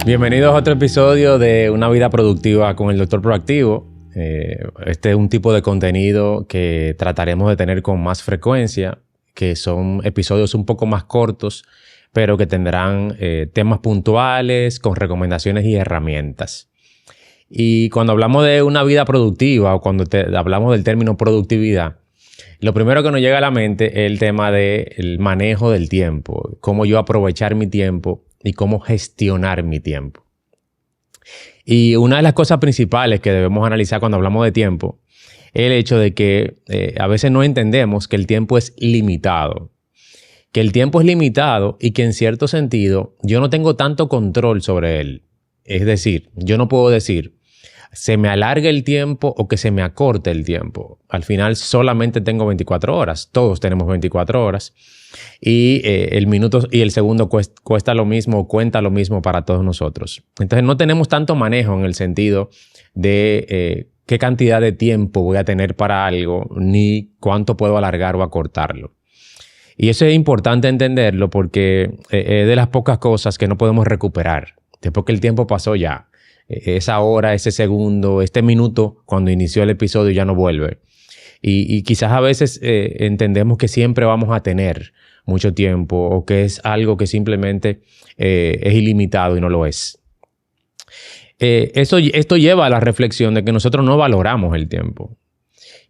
Bienvenidos a otro episodio de Una Vida Productiva con el Doctor Proactivo. Este es un tipo de contenido que trataremos de tener con más frecuencia, que son episodios un poco más cortos, pero que tendrán temas puntuales con recomendaciones y herramientas. Y cuando hablamos de una vida productiva o cuando hablamos del término productividad, lo primero que nos llega a la mente es el tema del manejo del tiempo, cómo yo aprovechar mi tiempo y cómo gestionar mi tiempo. Y una de las cosas principales que debemos analizar cuando hablamos de tiempo es el hecho de que a veces no entendemos que el tiempo es limitado. Que el tiempo es limitado y que en cierto sentido yo no tengo tanto control sobre él. Es decir, yo no puedo decir se me alargue el tiempo o que se me acorte el tiempo. Al final solamente tengo 24 horas. Todos tenemos 24 horas. Y el minuto y el segundo cuesta lo mismo, cuenta lo mismo para todos nosotros. Entonces no tenemos tanto manejo en el sentido de qué cantidad de tiempo voy a tener para algo, ni cuánto puedo alargar o acortarlo. Y eso es importante entenderlo porque es de las pocas cosas que no podemos recuperar. Después que el tiempo pasó ya. Esa hora, ese segundo, este minuto, cuando inició el episodio ya no vuelve. Y quizás a veces entendemos que siempre vamos a tener mucho tiempo o que es algo que simplemente es ilimitado y no lo es. Esto lleva a la reflexión de que nosotros no valoramos el tiempo.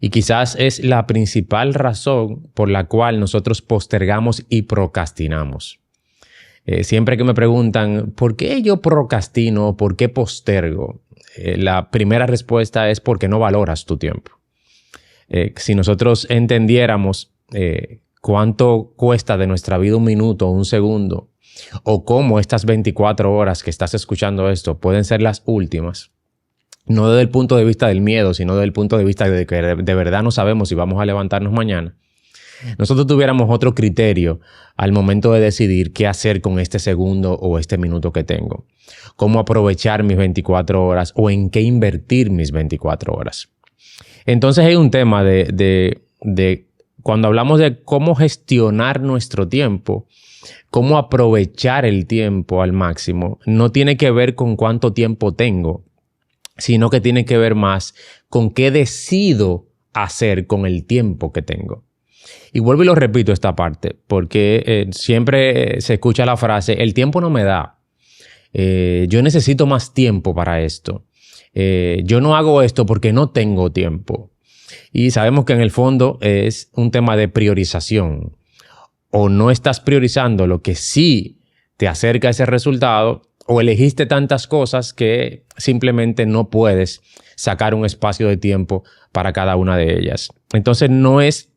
Y quizás es la principal razón por la cual nosotros postergamos y procrastinamos. Siempre que me preguntan, ¿por qué yo procrastino o por qué postergo? La primera respuesta es porque no valoras tu tiempo. Si nosotros entendiéramos cuánto cuesta de nuestra vida un minuto o un segundo, o cómo estas 24 horas que estás escuchando esto pueden ser las últimas, no desde el punto de vista del miedo, sino desde el punto de vista de que de verdad no sabemos si vamos a levantarnos mañana, nosotros tuviéramos otro criterio al momento de decidir qué hacer con este segundo o este minuto que tengo. Cómo aprovechar mis 24 horas o en qué invertir mis 24 horas. Entonces hay un tema de cuando hablamos de cómo gestionar nuestro tiempo, cómo aprovechar el tiempo al máximo, no tiene que ver con cuánto tiempo tengo, sino que tiene que ver más con qué decido hacer con el tiempo que tengo. Y vuelvo y lo repito esta parte, porque siempre se escucha la frase, el tiempo no me da. Yo necesito más tiempo para esto. Yo no hago esto porque no tengo tiempo. Y sabemos que en el fondo es un tema de priorización. O no estás priorizando lo que sí te acerca a ese resultado, o elegiste tantas cosas que simplemente no puedes sacar un espacio de tiempo para cada una de ellas. Entonces no es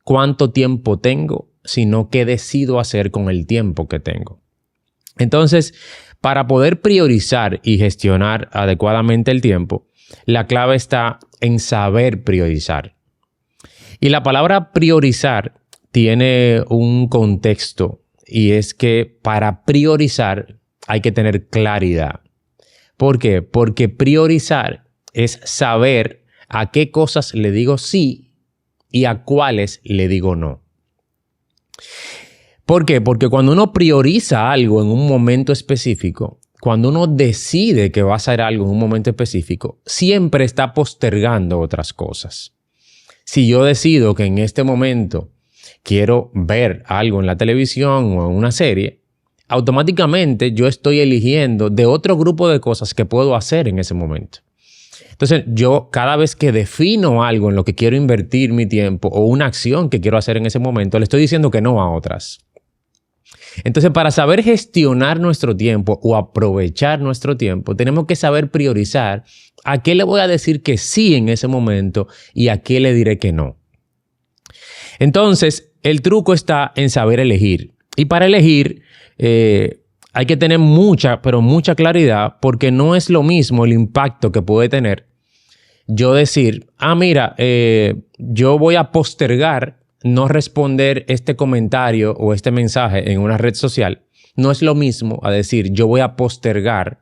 cuánto tiempo tengo, sino qué decido hacer con el tiempo que tengo. Entonces, para poder priorizar y gestionar adecuadamente el tiempo, la clave está en saber priorizar. Y la palabra priorizar tiene un contexto y es que para priorizar hay que tener claridad. ¿Por qué? Porque priorizar es saber a qué cosas le digo sí y a cuáles le digo no. ¿Por qué? Porque cuando uno prioriza algo en un momento específico, cuando uno decide que va a hacer algo en un momento específico, siempre está postergando otras cosas. Si yo decido que en este momento quiero ver algo en la televisión o en una serie, automáticamente yo estoy eligiendo de otro grupo de cosas que puedo hacer en ese momento. Entonces, yo cada vez que defino algo en lo que quiero invertir mi tiempo o una acción que quiero hacer en ese momento, le estoy diciendo que no a otras. Entonces, para saber gestionar nuestro tiempo o aprovechar nuestro tiempo, tenemos que saber priorizar a qué le voy a decir que sí en ese momento y a qué le diré que no. Entonces, el truco está en saber elegir. Y para elegir, hay que tener mucha, pero mucha claridad porque no es lo mismo el impacto que puede tener yo decir, mira, yo voy a postergar no responder este comentario o este mensaje en una red social. No es lo mismo a decir, yo voy a postergar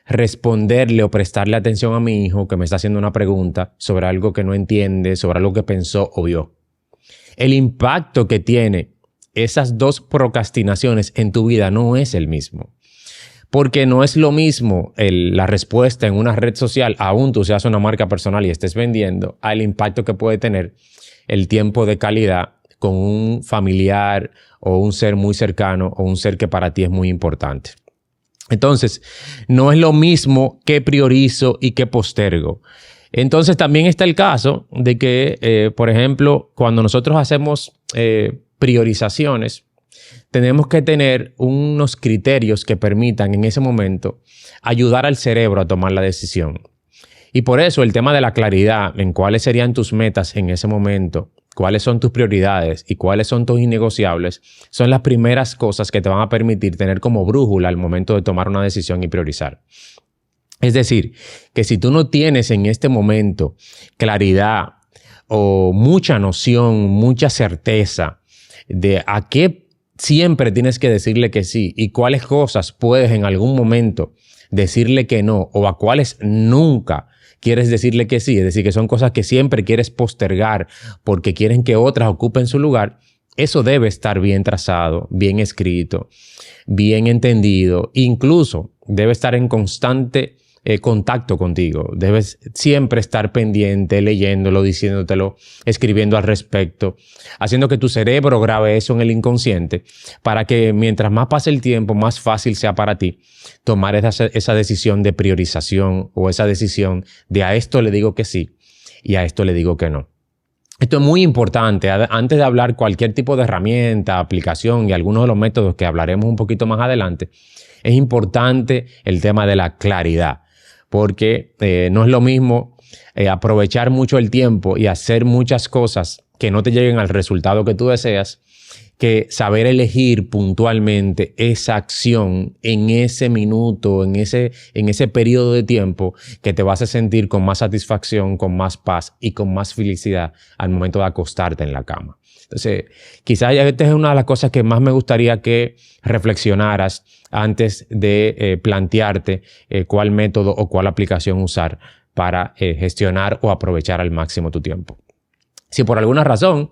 responderle o prestarle atención a mi hijo que me está haciendo una pregunta sobre algo que no entiende, sobre algo que pensó o vio. El impacto que tiene esas dos procrastinaciones en tu vida no es el mismo. Porque no es lo mismo la respuesta en una red social, aún tú seas una marca personal y estés vendiendo, al impacto que puede tener el tiempo de calidad con un familiar o un ser muy cercano o un ser que para ti es muy importante. Entonces, no es lo mismo que priorizo y que postergo. Entonces, también está el caso de que, por ejemplo, cuando nosotros hacemos priorizaciones, tenemos que tener unos criterios que permitan en ese momento ayudar al cerebro a tomar la decisión. Y por eso el tema de la claridad en cuáles serían tus metas en ese momento, cuáles son tus prioridades y cuáles son tus innegociables, son las primeras cosas que te van a permitir tener como brújula al momento de tomar una decisión y priorizar. Es decir, que si tú no tienes en este momento claridad o mucha noción, mucha certeza de a qué siempre tienes que decirle que sí y cuáles cosas puedes en algún momento decirle que no o a cuáles nunca quieres decirle que sí, es decir, que son cosas que siempre quieres postergar porque quieren que otras ocupen su lugar, eso debe estar bien trazado, bien escrito, bien entendido, incluso debe estar en constante contacto contigo. Debes siempre estar pendiente, leyéndolo, diciéndotelo, escribiendo al respecto, haciendo que tu cerebro grabe eso en el inconsciente para que mientras más pase el tiempo, más fácil sea para ti tomar esa decisión de priorización o esa decisión de a esto le digo que sí y a esto le digo que no. Esto es muy importante. Antes de hablar cualquier tipo de herramienta, aplicación y algunos de los métodos que hablaremos un poquito más adelante, es importante el tema de la claridad. Porque no es lo mismo aprovechar mucho el tiempo y hacer muchas cosas que no te lleguen al resultado que tú deseas, que saber elegir puntualmente esa acción en ese minuto, en ese periodo de tiempo que te vas a sentir con más satisfacción, con más paz y con más felicidad al momento de acostarte en la cama. Entonces, quizás esta es una de las cosas que más me gustaría que reflexionaras antes de plantearte cuál método o cuál aplicación usar para gestionar o aprovechar al máximo tu tiempo. Si por alguna razón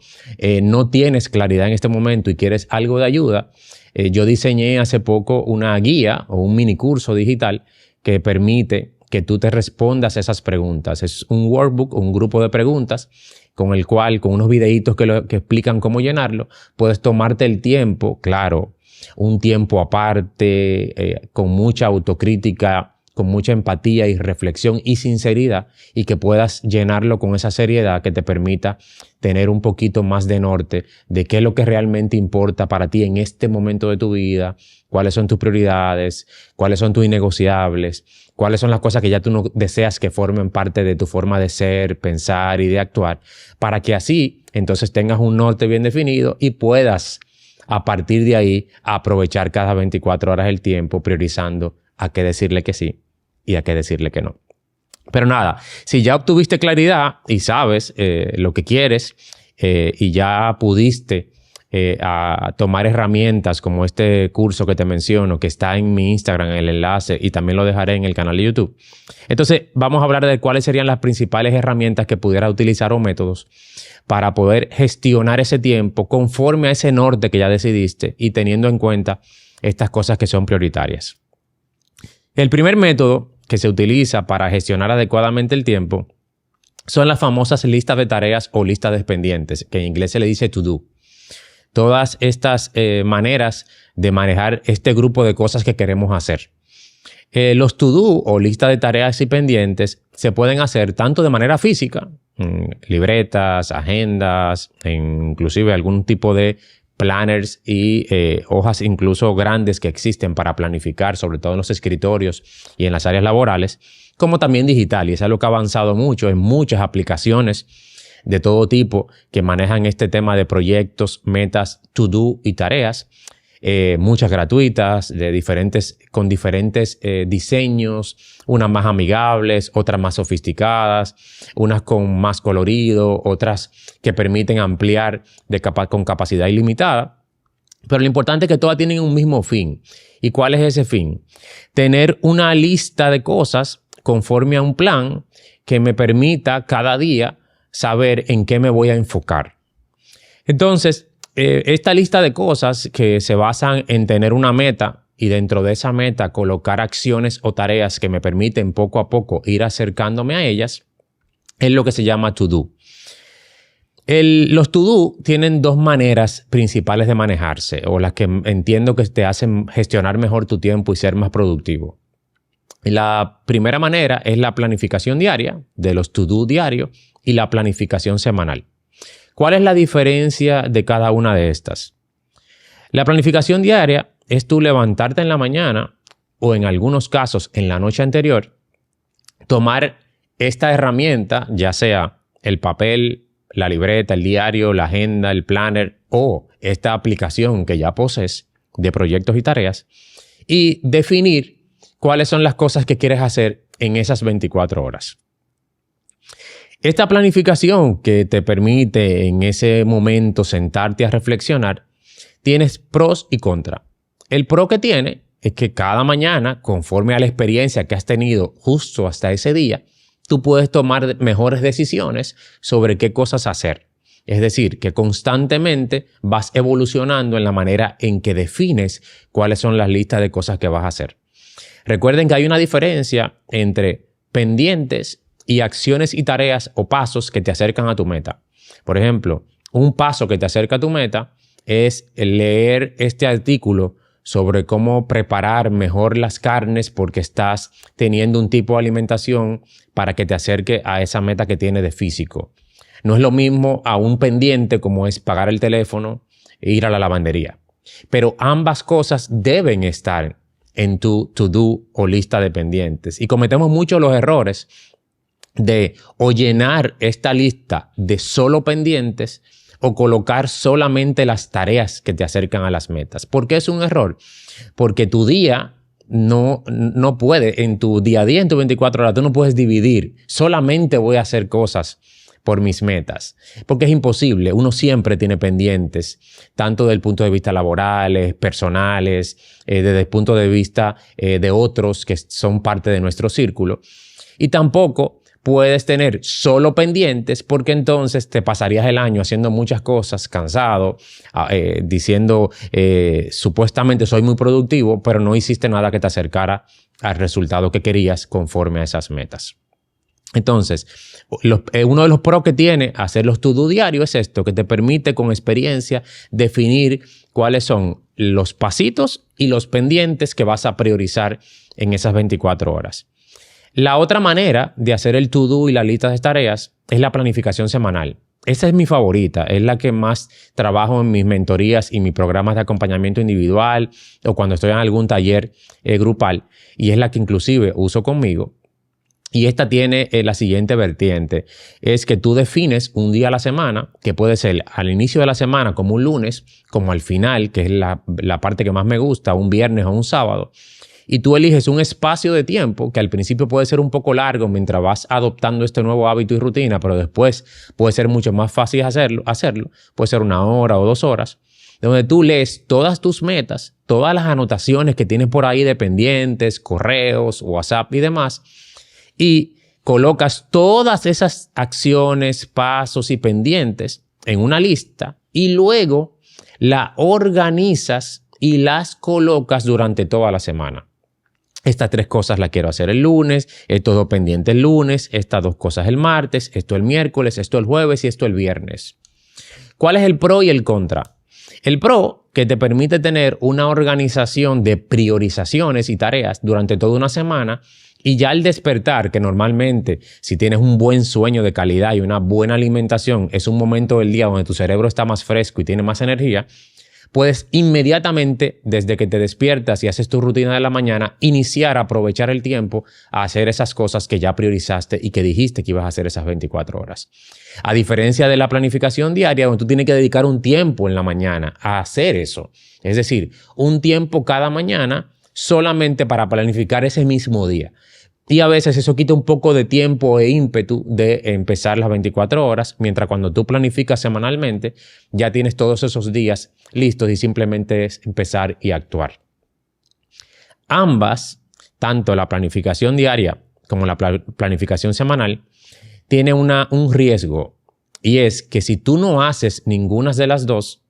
no tienes claridad en este momento y quieres algo de ayuda, yo diseñé hace poco una guía o un mini curso digital que permite que tú te respondas esas preguntas. Es un workbook, un grupo de preguntas con el cual, con unos videitos que explican cómo llenarlo, puedes tomarte el tiempo, claro, un tiempo aparte, con mucha autocrítica, con mucha empatía y reflexión y sinceridad, y que puedas llenarlo con esa seriedad que te permita tener un poquito más de norte de qué es lo que realmente importa para ti en este momento de tu vida, cuáles son tus prioridades, cuáles son tus innegociables, cuáles son las cosas que ya tú no deseas que formen parte de tu forma de ser, pensar y de actuar, para que así entonces tengas un norte bien definido y puedas a partir de ahí aprovechar cada 24 horas el tiempo priorizando a qué decirle que sí y a qué decirle que no. Pero nada, si ya obtuviste claridad y sabes lo que quieres y ya pudiste a tomar herramientas como este curso que te menciono, que está en mi Instagram, en el enlace, y también lo dejaré en el canal de YouTube. Entonces, vamos a hablar de cuáles serían las principales herramientas que pudieras utilizar o métodos para poder gestionar ese tiempo conforme a ese norte que ya decidiste y teniendo en cuenta estas cosas que son prioritarias. El primer método que se utiliza para gestionar adecuadamente el tiempo son las famosas listas de tareas o listas de pendientes, que en inglés se le dice to do. Todas estas maneras de manejar este grupo de cosas que queremos hacer. Los to-do o listas de tareas y pendientes se pueden hacer tanto de manera física, libretas, agendas, inclusive algún tipo de planners y hojas incluso grandes que existen para planificar, sobre todo en los escritorios y en las áreas laborales, como también digital. Y es algo que ha avanzado mucho en muchas aplicaciones de todo tipo que manejan este tema de proyectos, metas, to-do y tareas. Muchas gratuitas, con diferentes diseños, unas más amigables, otras más sofisticadas, unas con más colorido, otras que permiten ampliar con capacidad ilimitada. Pero lo importante es que todas tienen un mismo fin. ¿Y cuál es ese fin? Tener una lista de cosas conforme a un plan que me permita cada día saber en qué me voy a enfocar. Entonces, esta lista de cosas que se basan en tener una meta y dentro de esa meta colocar acciones o tareas que me permiten poco a poco ir acercándome a ellas, es lo que se llama to-do. Los to-do tienen dos maneras principales de manejarse, o las que entiendo que te hacen gestionar mejor tu tiempo y ser más productivo. La primera manera es la planificación diaria, de los to-do diarios, y la planificación semanal. ¿Cuál es la diferencia de cada una de estas? La planificación diaria es tú levantarte en la mañana, o en algunos casos en la noche anterior, tomar esta herramienta, ya sea el papel, la libreta, el diario, la agenda, el planner o esta aplicación que ya posees de proyectos y tareas, y definir cuáles son las cosas que quieres hacer en esas 24 horas. Esta planificación que te permite en ese momento sentarte a reflexionar, tienes pros y contras. El pro que tiene es que cada mañana, conforme a la experiencia que has tenido justo hasta ese día, tú puedes tomar mejores decisiones sobre qué cosas hacer. Es decir, que constantemente vas evolucionando en la manera en que defines cuáles son las listas de cosas que vas a hacer. Recuerden que hay una diferencia entre pendientes y acciones y tareas o pasos que te acercan a tu meta. Por ejemplo, un paso que te acerca a tu meta es leer este artículo sobre cómo preparar mejor las carnes porque estás teniendo un tipo de alimentación para que te acerque a esa meta que tienes de físico. No es lo mismo a un pendiente como es pagar el teléfono e ir a la lavandería. Pero ambas cosas deben estar en tu to-do o lista de pendientes. Y cometemos muchos los errores de o llenar esta lista de solo pendientes o colocar solamente las tareas que te acercan a las metas. ¿Por qué es un error? Porque tu día no puede, en tu día a día, en tus 24 horas, tú no puedes dividir. Solamente voy a hacer cosas por mis metas. Porque es imposible. Uno siempre tiene pendientes, tanto desde el punto de vista laborales, personales, desde el punto de vista de otros que son parte de nuestro círculo. Y tampoco puedes tener solo pendientes porque entonces te pasarías el año haciendo muchas cosas, cansado, diciendo supuestamente soy muy productivo, pero no hiciste nada que te acercara al resultado que querías conforme a esas metas. Entonces, uno de los pros que tiene hacer los to-do diarios es esto, que te permite con experiencia definir cuáles son los pasitos y los pendientes que vas a priorizar en esas 24 horas. La otra manera de hacer el to-do y la lista de tareas es la planificación semanal. Esa es mi favorita, es la que más trabajo en mis mentorías y mis programas de acompañamiento individual o cuando estoy en algún taller grupal, y es la que inclusive uso conmigo. Y esta tiene la siguiente vertiente, es que tú defines un día a la semana, que puede ser al inicio de la semana como un lunes, como al final, que es la parte que más me gusta, un viernes o un sábado. Y tú eliges un espacio de tiempo que al principio puede ser un poco largo mientras vas adoptando este nuevo hábito y rutina, pero después puede ser mucho más fácil hacerlo. Puede ser 1 hora o 2 horas, donde tú lees todas tus metas, todas las anotaciones que tienes por ahí de pendientes, correos, WhatsApp y demás, y colocas todas esas acciones, pasos y pendientes en una lista y luego la organizas y las colocas durante toda la semana. Estas 3 cosas las quiero hacer el lunes, estos 2 pendientes el lunes, estas 2 cosas el martes, esto el miércoles, esto el jueves y esto el viernes. ¿Cuál es el pro y el contra? El pro, que te permite tener una organización de priorizaciones y tareas durante toda una semana, y ya al despertar, que normalmente si tienes un buen sueño de calidad y una buena alimentación, es un momento del día donde tu cerebro está más fresco y tiene más energía, puedes inmediatamente, desde que te despiertas y haces tu rutina de la mañana, iniciar a aprovechar el tiempo a hacer esas cosas que ya priorizaste y que dijiste que ibas a hacer esas 24 horas. A diferencia de la planificación diaria, donde tú tienes que dedicar un tiempo en la mañana a hacer eso. Es decir, un tiempo cada mañana solamente para planificar ese mismo día. Y a veces eso quita un poco de tiempo e ímpetu de empezar las 24 horas, mientras cuando tú planificas semanalmente, ya tienes todos esos días listos y simplemente es empezar y actuar. Ambas, tanto la planificación diaria como la planificación semanal, tienen un riesgo, y es que si tú no haces ninguna de las dos,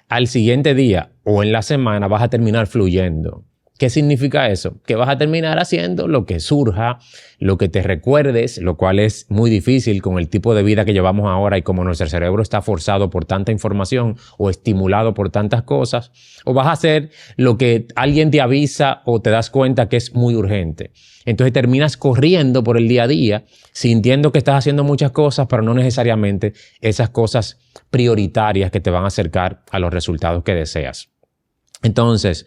al siguiente día o en la semana vas a terminar fluyendo. ¿Qué significa eso? Que vas a terminar haciendo lo que surja, lo que te recuerdes, lo cual es muy difícil con el tipo de vida que llevamos ahora y como nuestro cerebro está forzado por tanta información o estimulado por tantas cosas. O vas a hacer lo que alguien te avisa o te das cuenta que es muy urgente. Entonces terminas corriendo por el día a día, sintiendo que estás haciendo muchas cosas, pero no necesariamente esas cosas prioritarias que te van a acercar a los resultados que deseas. Entonces,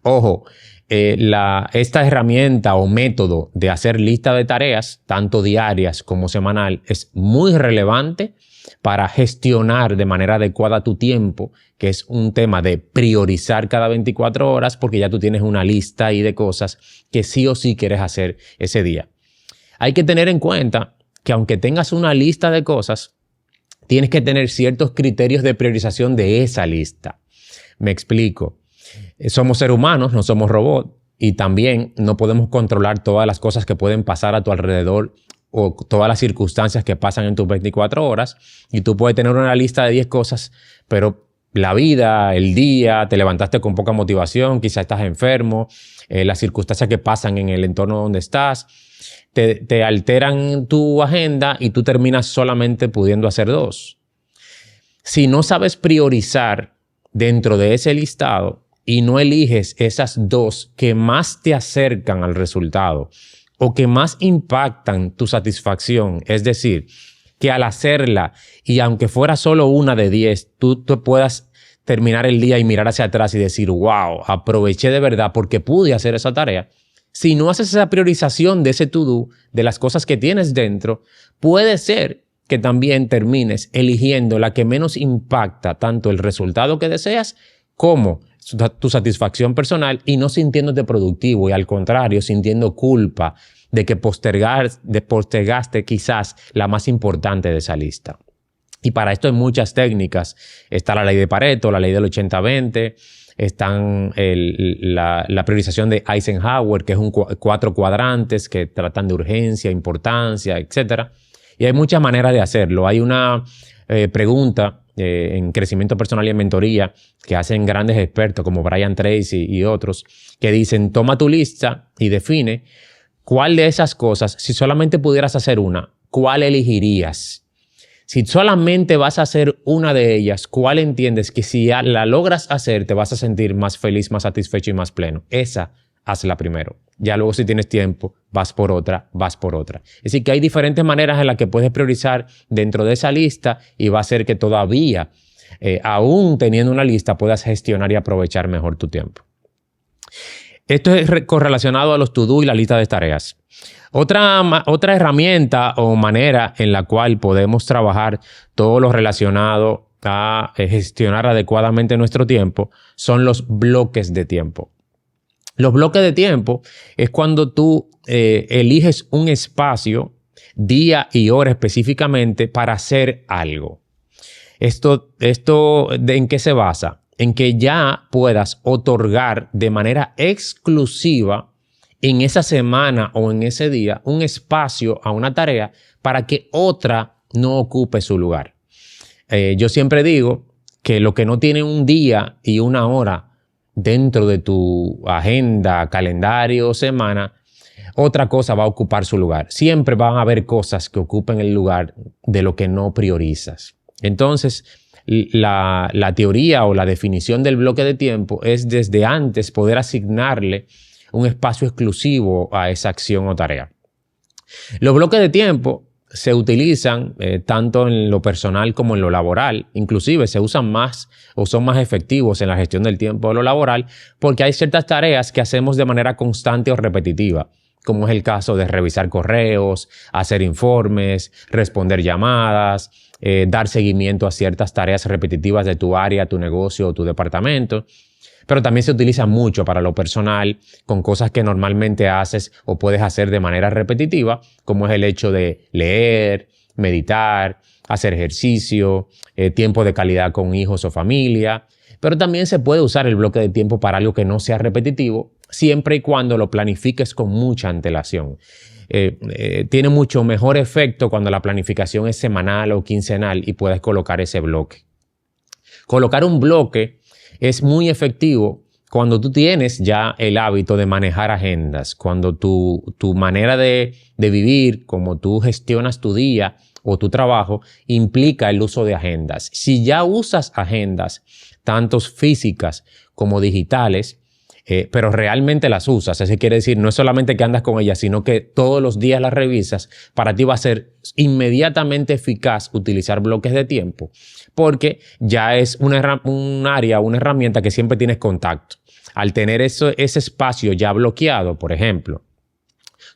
ojo, esta herramienta o método de hacer lista de tareas, tanto diarias como semanal, es muy relevante para gestionar de manera adecuada tu tiempo, que es un tema de priorizar cada 24 horas, porque ya tú tienes una lista ahí de cosas que sí o sí quieres hacer ese día. Hay que tener en cuenta que aunque tengas una lista de cosas, tienes que tener ciertos criterios de priorización de esa lista. Me explico. Somos seres humanos, no somos robots, y también no podemos controlar todas las cosas que pueden pasar a tu alrededor o todas las circunstancias que pasan en tus 24 horas. Y tú puedes tener una lista de 10 cosas, pero la vida, el día, te levantaste con poca motivación, quizás estás enfermo, las circunstancias que pasan en el entorno donde estás, te alteran tu agenda y tú terminas solamente pudiendo hacer 2. Si no sabes priorizar dentro de ese listado y no eliges esas 2 que más te acercan al resultado o que más impactan tu satisfacción, es decir, que al hacerla y aunque fuera solo una de 10, tú puedas terminar el día y mirar hacia atrás y decir, wow, aproveché de verdad porque pude hacer esa tarea. Si no haces esa priorización de ese to-do, de las cosas que tienes dentro, puede ser que también termines eligiendo la que menos impacta tanto el resultado que deseas como tu satisfacción personal y no sintiéndote productivo y al contrario, sintiendo culpa de que postergaste quizás la más importante de esa lista. Y para esto hay muchas técnicas. Está la ley de Pareto, la ley del 80-20, están la priorización de Eisenhower, que es 4 cuadrantes que tratan de urgencia, importancia, etc. Y hay muchas maneras de hacerlo. Hay una pregunta en crecimiento personal y en mentoría que hacen grandes expertos como Brian Tracy y otros que dicen, toma tu lista y define cuál de esas cosas, si solamente pudieras hacer una, ¿cuál elegirías? Si solamente vas a hacer una de ellas, ¿cuál entiendes que si la logras hacer te vas a sentir más feliz, más satisfecho y más pleno? Esa, hazla primero. Ya luego si tienes tiempo, vas por otra, vas por otra. Es decir, que hay diferentes maneras en las que puedes priorizar dentro de esa lista y va a hacer que todavía, aún teniendo una lista, puedas gestionar y aprovechar mejor tu tiempo. Esto es correlacionado a los to-do y la lista de tareas. Otra herramienta o manera en la cual podemos trabajar todo lo relacionado a gestionar adecuadamente nuestro tiempo son los bloques de tiempo. Los bloques de tiempo es cuando tú eliges un espacio, día y hora específicamente para hacer algo. ¿Esto en qué se basa? En que ya puedas otorgar de manera exclusiva en esa semana o en ese día un espacio a una tarea para que otra no ocupe su lugar. Yo siempre digo que lo que no tiene un día y una hora dentro de tu agenda, calendario o semana, otra cosa va a ocupar su lugar. Siempre van a haber cosas que ocupen el lugar de lo que no priorizas. Entonces, la teoría o la definición del bloque de tiempo es desde antes poder asignarle un espacio exclusivo a esa acción o tarea. Los bloques de tiempo se utilizan tanto en lo personal como en lo laboral. Inclusive se usan más o son más efectivos en la gestión del tiempo de lo laboral porque hay ciertas tareas que hacemos de manera constante o repetitiva, como es el caso de revisar correos, hacer informes, responder llamadas, dar seguimiento a ciertas tareas repetitivas de tu área, tu negocio o tu departamento. Pero también se utiliza mucho para lo personal, con cosas que normalmente haces o puedes hacer de manera repetitiva, como es el hecho de leer, meditar, hacer ejercicio, tiempo de calidad con hijos o familia. Pero también se puede usar el bloque de tiempo para algo que no sea repetitivo, siempre y cuando lo planifiques con mucha antelación. Tiene mucho mejor efecto cuando la planificación es semanal o quincenal y puedes colocar ese bloque. Colocar un bloque es muy efectivo cuando tú tienes ya el hábito de manejar agendas, cuando tu manera de vivir, como tú gestionas tu día o tu trabajo, implica el uso de agendas. Si ya usas agendas, tanto físicas como digitales, pero realmente las usas, eso quiere decir no es solamente que andas con ellas, sino que todos los días las revisas, para ti va a ser inmediatamente eficaz utilizar bloques de tiempo, porque ya es un área, una herramienta que siempre tienes contacto. Al tener ese espacio ya bloqueado, por ejemplo,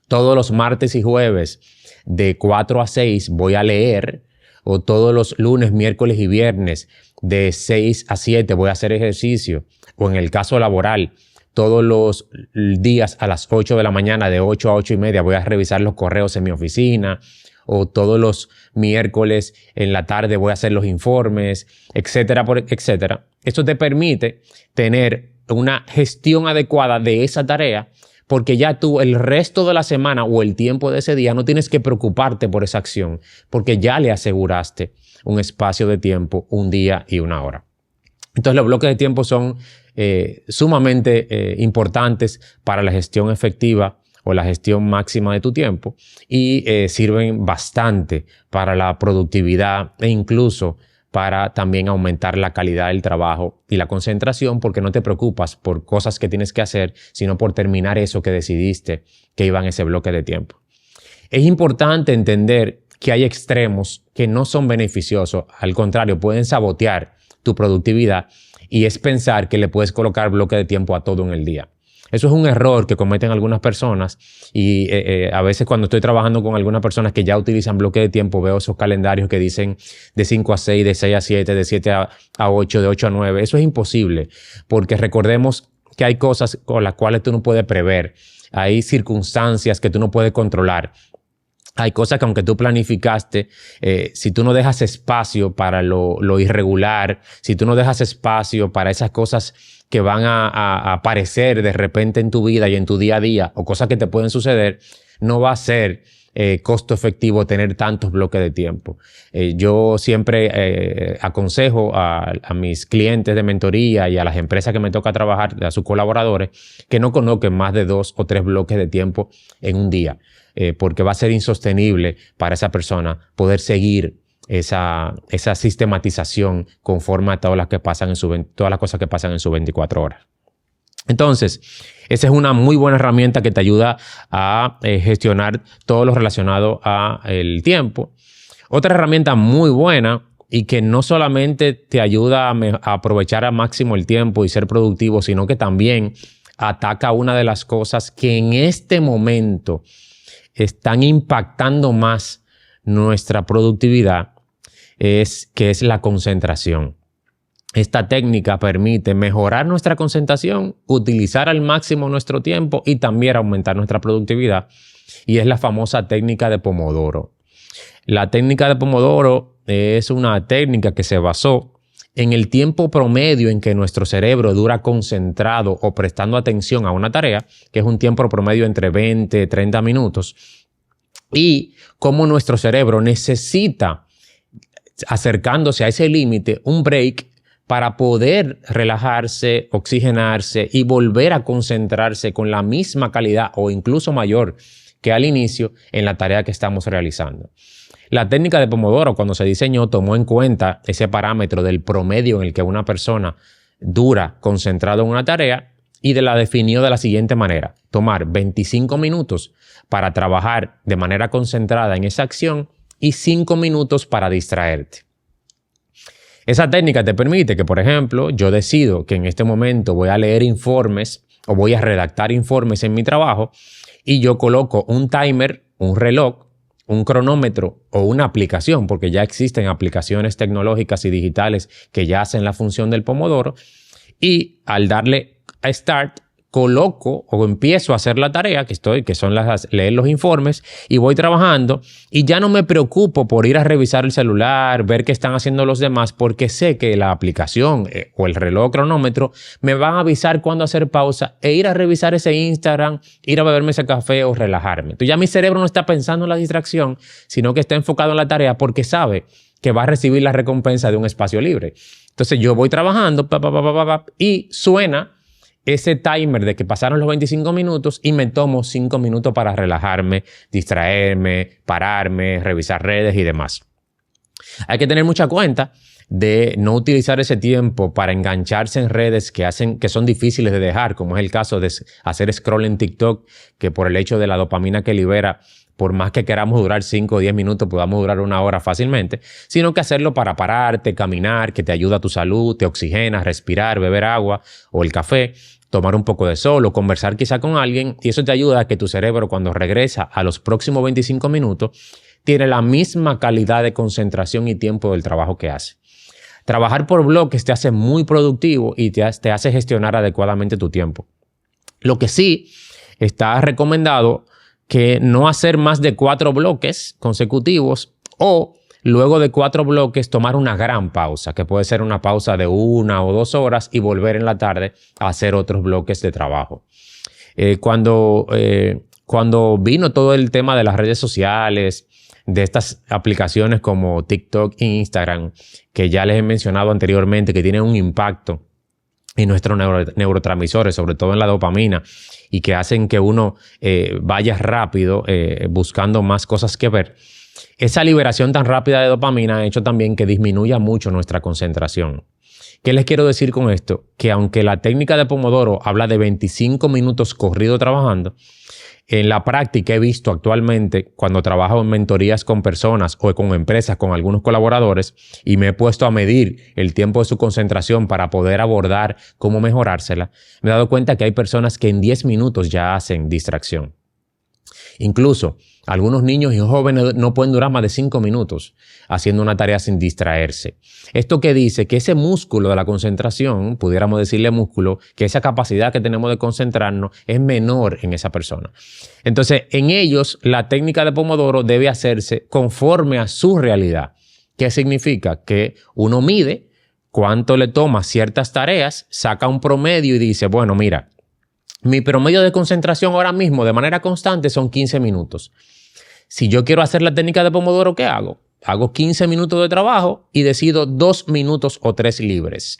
todos los martes y jueves de 4 a 6 voy a leer, o todos los lunes, miércoles y viernes de 6 a 7 voy a hacer ejercicio, o en el caso laboral, todos los días a las 8 de la mañana, de 8 a 8 y media, voy a revisar los correos en mi oficina, o todos los miércoles en la tarde voy a hacer los informes, etcétera, etcétera. Esto te permite tener una gestión adecuada de esa tarea, porque ya tú el resto de la semana o el tiempo de ese día no tienes que preocuparte por esa acción, porque ya le aseguraste un espacio de tiempo, un día y una hora. Entonces los bloques de tiempo son sumamente importantes para la gestión efectiva o la gestión máxima de tu tiempo, y sirven bastante para la productividad e incluso para también aumentar la calidad del trabajo y la concentración, porque no te preocupas por cosas que tienes que hacer, sino por terminar eso que decidiste que iba en ese bloque de tiempo. Es importante entender que hay extremos que no son beneficiosos, al contrario, pueden sabotear tu productividad, y es pensar que le puedes colocar bloque de tiempo a todo en el día. Eso es un error que cometen algunas personas, y a veces cuando estoy trabajando con algunas personas que ya utilizan bloque de tiempo, veo esos calendarios que dicen de 5 a 6, de 6 a 7, de 7 a 8, de 8 a 9. Eso es imposible, porque recordemos que hay cosas con las cuales tú no puedes prever. Hay circunstancias que tú no puedes controlar. Hay cosas que aunque tú planificaste, si tú no dejas espacio para lo irregular, si tú no dejas espacio para esas cosas que van a aparecer de repente en tu vida y en tu día a día, o cosas que te pueden suceder, no va a ser costo efectivo tener tantos bloques de tiempo. Yo siempre aconsejo a mis clientes de mentoría y a las empresas que me toca trabajar, a sus colaboradores, que no coloquen más de 2 o 3 bloques de tiempo en un día. Porque va a ser insostenible para esa persona poder seguir esa sistematización conforme a todas las cosas que pasan en sus 24 horas. Entonces, esa es una muy buena herramienta que te ayuda a gestionar todo lo relacionado al tiempo. Otra herramienta muy buena, y que no solamente te ayuda a aprovechar al máximo el tiempo y ser productivo, sino que también ataca una de las cosas que en este momento están impactando más nuestra productividad, que es la concentración. Esta técnica permite mejorar nuestra concentración, utilizar al máximo nuestro tiempo y también aumentar nuestra productividad, y es la famosa técnica de Pomodoro. La técnica de Pomodoro es una técnica que se basó en el tiempo promedio en que nuestro cerebro dura concentrado o prestando atención a una tarea, que es un tiempo promedio entre 20 y 30 minutos, y cómo nuestro cerebro necesita, acercándose a ese límite, un break para poder relajarse, oxigenarse y volver a concentrarse con la misma calidad o incluso mayor que al inicio en la tarea que estamos realizando. La técnica de Pomodoro, cuando se diseñó, tomó en cuenta ese parámetro del promedio en el que una persona dura concentrado en una tarea, y la definió de la siguiente manera: tomar 25 minutos para trabajar de manera concentrada en esa acción y 5 minutos para distraerte. Esa técnica te permite que, por ejemplo, yo decido que en este momento voy a leer informes o voy a redactar informes en mi trabajo, y yo coloco un timer, un reloj, un cronómetro o una aplicación, porque ya existen aplicaciones tecnológicas y digitales que ya hacen la función del Pomodoro, y al darle a Start, coloco o empiezo a hacer la tarea que son leer los informes, y voy trabajando, y ya no me preocupo por ir a revisar el celular, ver qué están haciendo los demás, porque sé que la aplicación o el reloj cronómetro me van a avisar cuándo hacer pausa e ir a revisar ese Instagram, ir a beberme ese café o relajarme. Entonces ya mi cerebro no está pensando en la distracción, sino que está enfocado en la tarea, porque sabe que va a recibir la recompensa de un espacio libre. Entonces yo voy trabajando y suena ese timer de que pasaron los 25 minutos y me tomo 5 minutos para relajarme, distraerme, pararme, revisar redes y demás. Hay que tener mucha cuenta de no utilizar ese tiempo para engancharse en redes que son difíciles de dejar, como es el caso de hacer scroll en TikTok, que por el hecho de la dopamina que libera, por más que queramos durar 5 o 10 minutos, podamos durar 1 hora fácilmente, sino que hacerlo para pararte, caminar, que te ayuda a tu salud, te oxigena, respirar, beber agua o el café, tomar un poco de sol o conversar quizá con alguien, y eso te ayuda a que tu cerebro, cuando regresa a los próximos 25 minutos, tiene la misma calidad de concentración y tiempo del trabajo que hace. Trabajar por bloques te hace muy productivo y te hace gestionar adecuadamente tu tiempo. Lo que sí está recomendado que no hacer más de 4 bloques consecutivos, o luego de 4 bloques tomar una gran pausa, que puede ser una pausa de 1 o 2 horas y volver en la tarde a hacer otros bloques de trabajo. Cuando vino todo el tema de las redes sociales, de estas aplicaciones como TikTok e Instagram, que ya les he mencionado anteriormente, que tienen un impacto en nuestros neurotransmisores, sobre todo en la dopamina, y que hacen que uno vaya rápido buscando más cosas que ver. Esa liberación tan rápida de dopamina ha hecho también que disminuya mucho nuestra concentración. ¿Qué les quiero decir con esto? Que aunque la técnica de Pomodoro habla de 25 minutos corrido trabajando, en la práctica he visto actualmente, cuando trabajo en mentorías con personas o con empresas, con algunos colaboradores, y me he puesto a medir el tiempo de su concentración para poder abordar cómo mejorársela, me he dado cuenta que hay personas que en 10 minutos ya hacen distracción. Incluso algunos niños y jóvenes no pueden durar más de 5 minutos haciendo una tarea sin distraerse. Esto que dice que ese músculo de la concentración, pudiéramos decirle músculo, que esa capacidad que tenemos de concentrarnos es menor en esa persona. Entonces, en ellos, la técnica de Pomodoro debe hacerse conforme a su realidad. ¿Qué significa? Que uno mide cuánto le toma ciertas tareas, saca un promedio y dice, bueno, mira, mi promedio de concentración ahora mismo de manera constante son 15 minutos. Si yo quiero hacer la técnica de Pomodoro, ¿qué hago? Hago 15 minutos de trabajo y decido 2 minutos o 3 libres.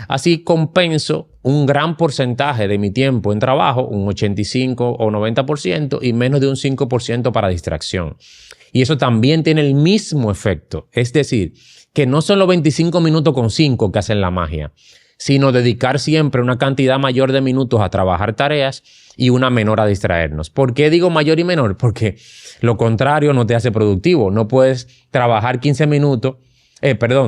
Así compenso un gran porcentaje de mi tiempo en trabajo, un 85 o 90%, y menos de un 5% para distracción. Y eso también tiene el mismo efecto. Es decir, que no son los 25 minutos con 5 que hacen la magia, sino dedicar siempre una cantidad mayor de minutos a trabajar tareas y una menor a distraernos. ¿Por qué digo mayor y menor? Porque lo contrario no te hace productivo. No puedes trabajar 15 minutos,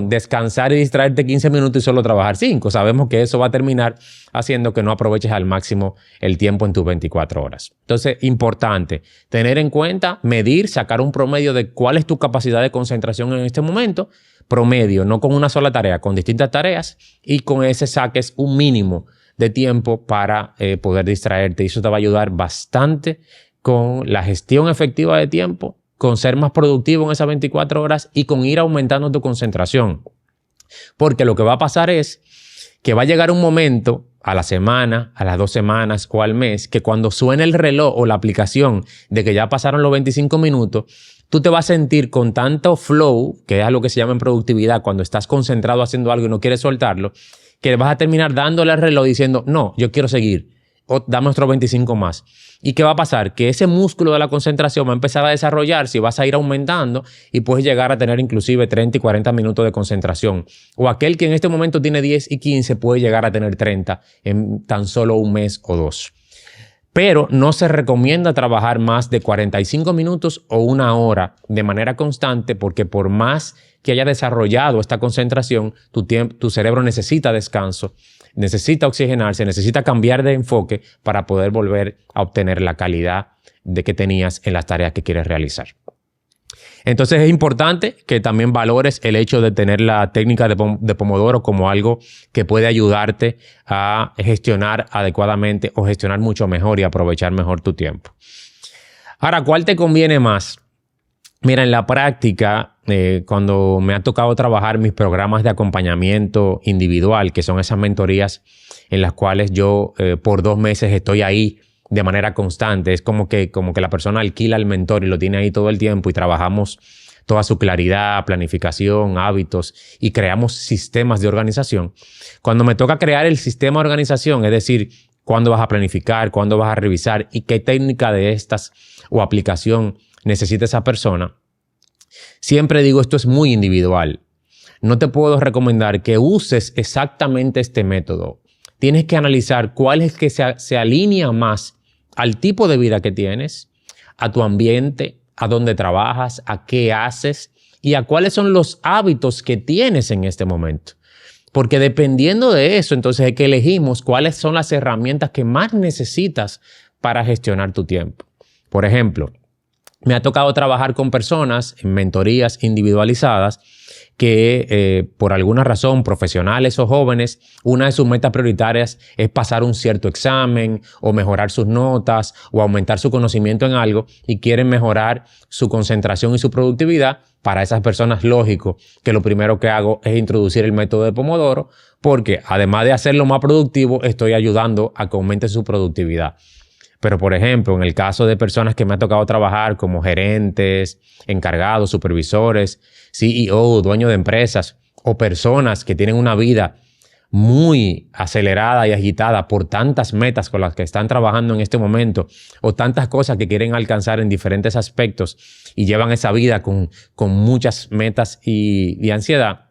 descansar y distraerte 15 minutos y solo trabajar 5. Sabemos que eso va a terminar haciendo que no aproveches al máximo el tiempo en tus 24 horas. Entonces, importante tener en cuenta, medir, sacar un promedio de cuál es tu capacidad de concentración en este momento. Promedio, no con una sola tarea, con distintas tareas, y con ese saques un mínimo de tiempo para poder distraerte. Y eso te va a ayudar bastante con la gestión efectiva de tiempo, con ser más productivo en esas 24 horas y con ir aumentando tu concentración. Porque lo que va a pasar es que va a llegar un momento a la semana, a las 2 semanas o al mes, que cuando suene el reloj o la aplicación de que ya pasaron los 25 minutos, tú te vas a sentir con tanto flow, que es lo que se llama en productividad, cuando estás concentrado haciendo algo y no quieres soltarlo, que vas a terminar dándole al reloj diciendo, no, yo quiero seguir, o dame otros 25 más. ¿Y qué va a pasar? Que ese músculo de la concentración va a empezar a desarrollarse y vas a ir aumentando y puedes llegar a tener inclusive 30 y 40 minutos de concentración. O aquel que en este momento tiene 10 y 15 puede llegar a tener 30 en tan solo un mes o 2. Pero no se recomienda trabajar más de 45 minutos o 1 hora de manera constante, porque por más que haya desarrollado esta concentración, tu cerebro necesita descanso, necesita oxigenarse, necesita cambiar de enfoque para poder volver a obtener la calidad de que tenías en las tareas que quieres realizar. Entonces es importante que también valores el hecho de tener la técnica de Pomodoro como algo que puede ayudarte a gestionar adecuadamente o gestionar mucho mejor y aprovechar mejor tu tiempo. Ahora, ¿cuál te conviene más? Mira, en la práctica, cuando me ha tocado trabajar mis programas de acompañamiento individual, que son esas mentorías en las cuales yo por 2 meses estoy ahí de manera constante, es como que la persona alquila al mentor y lo tiene ahí todo el tiempo y trabajamos toda su claridad, planificación, hábitos y creamos sistemas de organización. Cuando me toca crear el sistema de organización, es decir, cuándo vas a planificar, cuándo vas a revisar y qué técnica de estas o aplicación necesita esa persona. Siempre digo, esto es muy individual. No te puedo recomendar que uses exactamente este método. Tienes que analizar cuál es que se alinea más al tipo de vida que tienes, a tu ambiente, a dónde trabajas, a qué haces y a cuáles son los hábitos que tienes en este momento. Porque dependiendo de eso, entonces es que elegimos cuáles son las herramientas que más necesitas para gestionar tu tiempo. Por ejemplo, me ha tocado trabajar con personas en mentorías individualizadas que por alguna razón, profesionales o jóvenes, una de sus metas prioritarias es pasar un cierto examen o mejorar sus notas o aumentar su conocimiento en algo y quieren mejorar su concentración y su productividad. Para esas personas, lógico que lo primero que hago es introducir el método de Pomodoro porque además de hacerlo más productivo, estoy ayudando a que aumente su productividad. Pero, por ejemplo, en el caso de personas que me ha tocado trabajar como gerentes, encargados, supervisores, CEO, dueños de empresas o personas que tienen una vida muy acelerada y agitada por tantas metas con las que están trabajando en este momento o tantas cosas que quieren alcanzar en diferentes aspectos y llevan esa vida con muchas metas y ansiedad.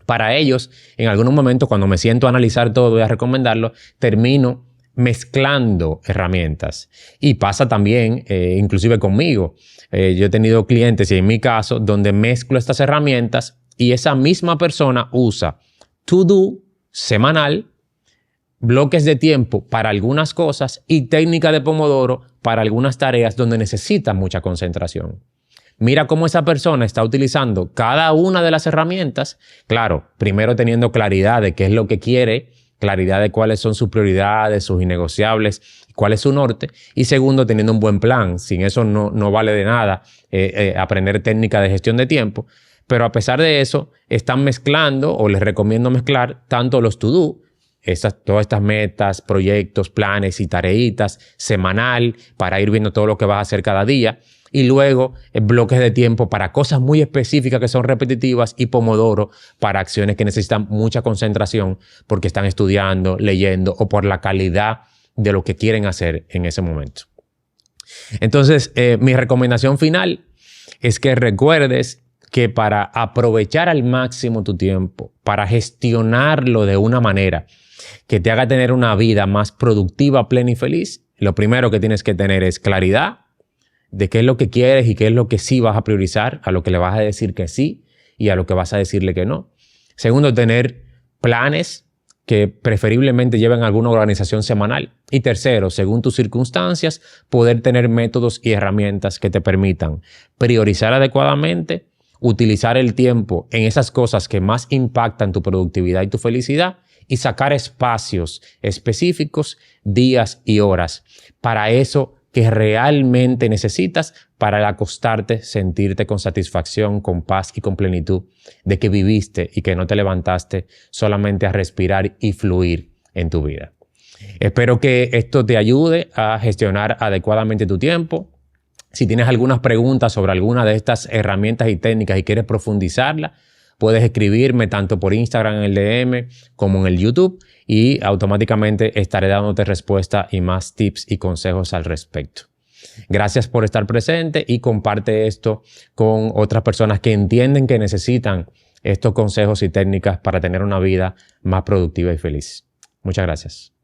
Para ellos, en algunos momentos, cuando me siento a analizar todo y a recomendarlo, termino mezclando herramientas. Y pasa también, inclusive conmigo. Yo he tenido clientes, y en mi caso, donde mezclo estas herramientas y esa misma persona usa To-Do semanal, bloques de tiempo para algunas cosas y técnica de Pomodoro para algunas tareas donde necesitan mucha concentración. Mira cómo esa persona está utilizando cada una de las herramientas. Claro, primero teniendo claridad de qué es lo que quiere, claridad de cuáles son sus prioridades, sus innegociables, cuál es su norte. Y segundo, teniendo un buen plan. Sin eso no vale de nada aprender técnica de gestión de tiempo. Pero a pesar de eso, están mezclando o les recomiendo mezclar tanto los to-do, todas estas metas, proyectos, planes y tareitas semanal para ir viendo todo lo que vas a hacer cada día. Y luego bloques de tiempo para cosas muy específicas que son repetitivas y Pomodoro para acciones que necesitan mucha concentración porque están estudiando, leyendo o por la calidad de lo que quieren hacer en ese momento. Entonces, mi recomendación final es que recuerdes que para aprovechar al máximo tu tiempo, para gestionarlo de una manera que te haga tener una vida más productiva, plena y feliz, lo primero que tienes que tener es claridad de qué es lo que quieres y qué es lo que sí vas a priorizar, a lo que le vas a decir que sí y a lo que vas a decirle que no. Segundo, tener planes que preferiblemente lleven a alguna organización semanal. Y tercero, según tus circunstancias, poder tener métodos y herramientas que te permitan priorizar adecuadamente, utilizar el tiempo en esas cosas que más impactan tu productividad y tu felicidad y sacar espacios específicos, días y horas para eso que realmente necesitas para al acostarte sentirte con satisfacción, con paz y con plenitud de que viviste y que no te levantaste solamente a respirar y fluir en tu vida. Espero que esto te ayude a gestionar adecuadamente tu tiempo. Si tienes algunas preguntas sobre alguna de estas herramientas y técnicas y quieres profundizarla, puedes escribirme tanto por Instagram en el DM como en el YouTube y automáticamente estaré dándote respuesta y más tips y consejos al respecto. Gracias por estar presente y comparte esto con otras personas que entienden que necesitan estos consejos y técnicas para tener una vida más productiva y feliz. Muchas gracias.